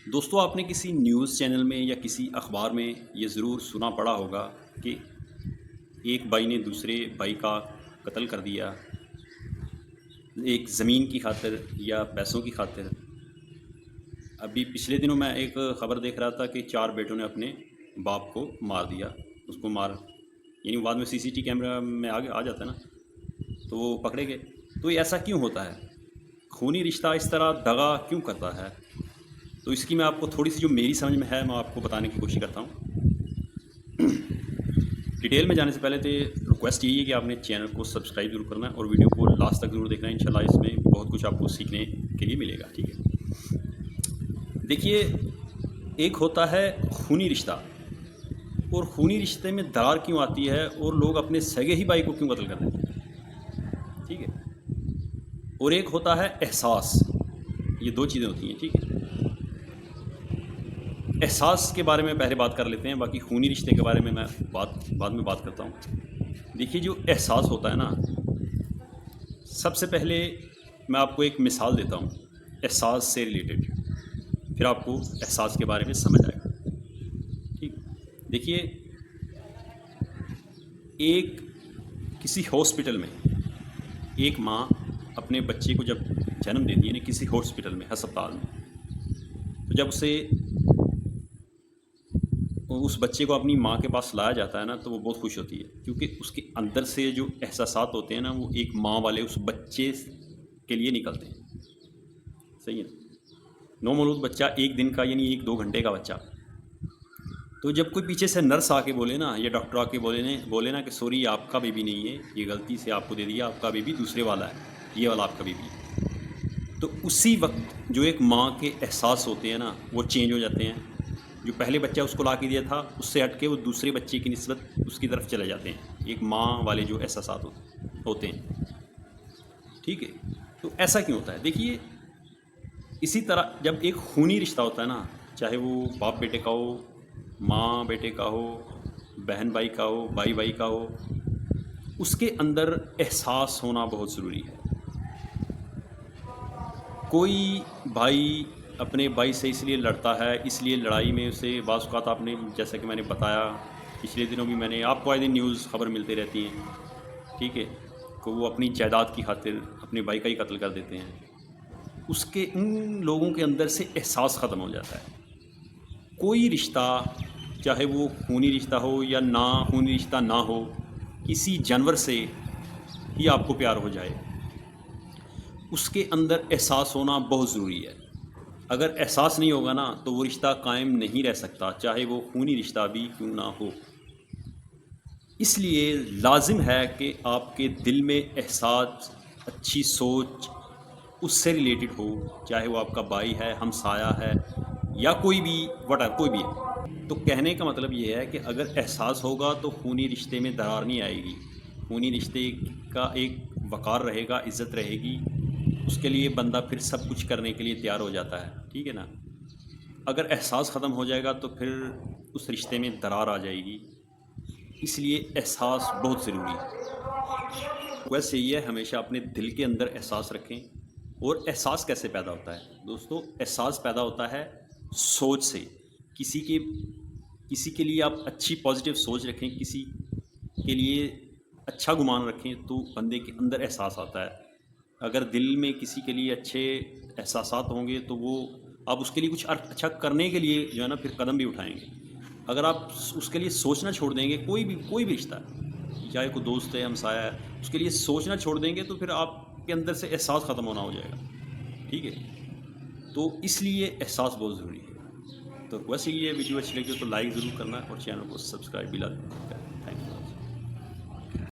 دوستوں، آپ نے کسی نیوز چینل میں یا کسی اخبار میں یہ ضرور سنا پڑا ہوگا کہ ایک بھائی نے دوسرے بھائی کا قتل کر دیا ایک زمین کی خاطر یا پیسوں کی خاطر۔ ابھی پچھلے دنوں میں ایک خبر دیکھ رہا تھا کہ 4 بیٹوں نے اپنے باپ کو مار دیا، اس کو یعنی بعد میں CCTV کیمرہ میں آ جاتا ہے نا، تو وہ پکڑے گئے۔ تو یہ ایسا کیوں ہوتا ہے؟ خونی رشتہ اس طرح دغا کیوں کرتا ہے؟ تو اس کی میں آپ کو تھوڑی سی جو میری سمجھ میں ہے میں آپ کو بتانے کی کوشش کرتا ہوں۔ ڈیٹیل میں جانے سے پہلے تو ریکویسٹ یہی ہے کہ آپ نے چینل کو سبسکرائب ضرور کرنا ہے اور ویڈیو کو لاسٹ تک ضرور دیکھنا ہے۔ انشاءاللہ اس میں بہت کچھ آپ کو سیکھنے کے لیے ملے گا، ٹھیک ہے؟ دیکھیے، ایک ہوتا ہے خونی رشتہ، اور خونی رشتے میں درار کیوں آتی ہے اور لوگ اپنے سگے ہی بھائی کو کیوں قتل کر دیتے ہیں، ٹھیک ہے؟ اور ایک ہوتا ہے احساس، یہ 2 چیزیں ہوتی ہیں، ٹھیک ہے؟ احساس کے بارے میں پہلے بات کر لیتے ہیں، باقی خونی رشتے کے بارے میں بعد میں بات کرتا ہوں۔ دیکھیے، جو احساس ہوتا ہے نا، سب سے پہلے میں آپ کو ایک مثال دیتا ہوں احساس سے ریلیٹڈ، پھر آپ کو احساس کے بارے میں سمجھ آئے گا، ٹھیک؟ دیکھیے، کسی ہاسپٹل میں ایک ماں اپنے بچے کو جب جنم دیتی ہے نا، کسی ہاسپٹل میں، ہسپتال میں، تو جب اس بچے کو اپنی ماں کے پاس لایا جاتا ہے نا، تو وہ بہت خوش ہوتی ہے، کیونکہ اس کے اندر سے جو احساسات ہوتے ہیں نا، وہ ایک ماں والے اس بچے کے لیے نکلتے ہیں، صحیح ہے؟ نومولود بچہ 1 دن کا، یعنی 1-2 گھنٹے کا بچہ، تو جب کوئی پیچھے سے نرس آ کے بولے نا، یا ڈاکٹر آ کے بولے نا کہ سوری، یہ آپ کا بیبی نہیں ہے، یہ غلطی سے آپ کو دے دیا، آپ کا بیبی دوسرے والا ہے، یہ والا آپ کا بیبی ہے، تو اسی وقت جو ایک ماں کے احساس ہوتے ہیں نا، وہ چینج ہو جاتے ہیں۔ جو پہلے بچہ اس کو لا کے دیا تھا، اس سے ہٹ کے وہ دوسرے بچے کی نسبت اس کی طرف چلے جاتے ہیں، ایک ماں والے جو احساسات ہوتے ہیں، ٹھیک ہے؟ تو ایسا کیوں ہوتا ہے؟ دیکھیے، اسی طرح جب ایک خونی رشتہ ہوتا ہے نا، چاہے وہ باپ بیٹے کا ہو، ماں بیٹے کا ہو، بہن بھائی کا ہو، بھائی بھائی کا ہو، اس کے اندر احساس ہونا بہت ضروری ہے۔ کوئی بھائی اپنے بھائی سے اس لیے لڑتا ہے، اس لیے لڑائی میں اسے بعض اوقات، آپ نے جیسا کہ میں نے بتایا پچھلے دنوں بھی، میں نے آپ کو آئے دن نیوز خبر ملتے رہتی ہیں، ٹھیک ہے، کہ وہ اپنی جائیداد کی خاطر اپنے بھائی کا ہی قتل کر دیتے ہیں۔ ان لوگوں کے اندر سے احساس ختم ہو جاتا ہے۔ کوئی رشتہ، چاہے وہ خونی رشتہ ہو یا نہ خونی رشتہ نہ ہو، کسی جانور سے ہی آپ کو پیار ہو جائے، اس کے اندر احساس ہونا بہت ضروری ہے۔ اگر احساس نہیں ہوگا نا، تو وہ رشتہ قائم نہیں رہ سکتا، چاہے وہ خونی رشتہ بھی کیوں نہ ہو۔ اس لیے لازم ہے کہ آپ کے دل میں احساس، اچھی سوچ اس سے ریلیٹڈ ہو، چاہے وہ آپ کا بھائی ہے، ہمسایہ ہے، یا کوئی بھی کوئی بھی ہے۔ تو کہنے کا مطلب یہ ہے کہ اگر احساس ہوگا تو خونی رشتے میں درار نہیں آئے گی، خونی رشتے کا ایک وقار رہے گا، عزت رہے گی، اس کے لیے بندہ پھر سب کچھ کرنے کے لیے تیار ہو جاتا ہے، ٹھیک ہے نا؟ اگر احساس ختم ہو جائے گا تو پھر اس رشتے میں درار آ جائے گی، اس لیے احساس بہت ضروری ہے۔ ویسے یہ ہے، ہمیشہ اپنے دل کے اندر احساس رکھیں۔ اور احساس کیسے پیدا ہوتا ہے دوستو؟ احساس پیدا ہوتا ہے سوچ سے۔ کسی کے لیے آپ اچھی پازیٹیو سوچ رکھیں، کسی کے لیے اچھا گمان رکھیں، تو بندے کے اندر احساس آتا ہے۔ اگر دل میں کسی کے لیے اچھے احساسات ہوں گے تو وہ آپ اس کے لیے کچھ اچھا کرنے کے لیے جو ہے نا، پھر قدم بھی اٹھائیں گے۔ اگر آپ اس کے لیے سوچنا چھوڑ دیں گے، کوئی بھی رشتہ ہے، چاہے کوئی دوست ہے، ہمسایہ ہے، اس کے لیے سوچنا چھوڑ دیں گے، تو پھر آپ کے اندر سے احساس ختم ہونا ہو جائے گا، ٹھیک ہے؟ تو اس لیے احساس بہت ضروری ہے۔ تو ویسے یہ ویڈیو اچھی لگی تو لائک ضرور کرنا اور چینل کو سبسکرائب بھی لازم کرنا۔